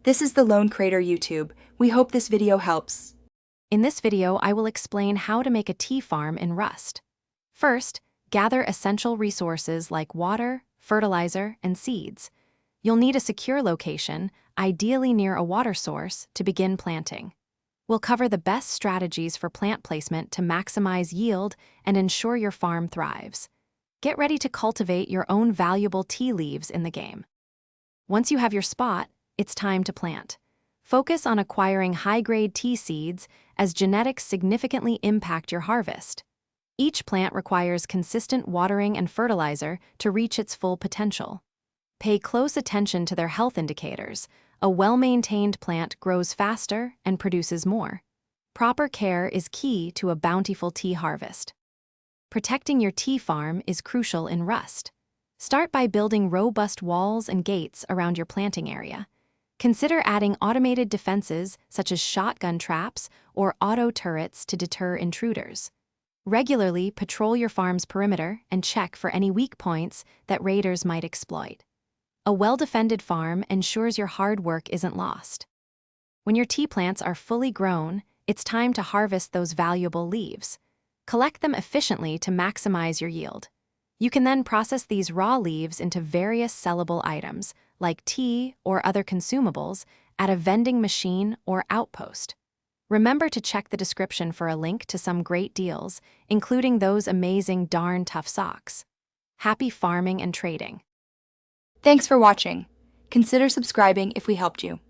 This is the Lone Crater YouTube. We hope this video helps. In this video, I will explain how to make a tea farm in Rust. First, gather essential resources like water, fertilizer, and seeds. You'll need a secure location, ideally near a water source, to begin planting. We'll cover the best strategies for plant placement to maximize yield and ensure your farm thrives. Get ready to cultivate your own valuable tea leaves in the game. Once you have your spot, it's time to plant. Focus on acquiring high-grade tea seeds, as genetics significantly impact your harvest. Each plant requires consistent watering and fertilizer to reach its full potential. Pay close attention to their health indicators. A well-maintained plant grows faster and produces more. Proper care is key to a bountiful tea harvest. Protecting your tea farm is crucial in Rust. Start by building robust walls and gates around your planting area. Consider adding automated defenses such as shotgun traps or auto turrets to deter intruders. Regularly patrol your farm's perimeter and check for any weak points that raiders might exploit. A well-defended farm ensures your hard work isn't lost. When your tea plants are fully grown, it's time to harvest those valuable leaves. Collect them efficiently to maximize your yield. You can then process these raw leaves into various sellable items, like tea or other consumables, at a vending machine or outpost. Remember to check the description for a link to some great deals, including those amazing darn tough socks. Happy farming and trading! Thanks for watching. Consider subscribing if we helped you.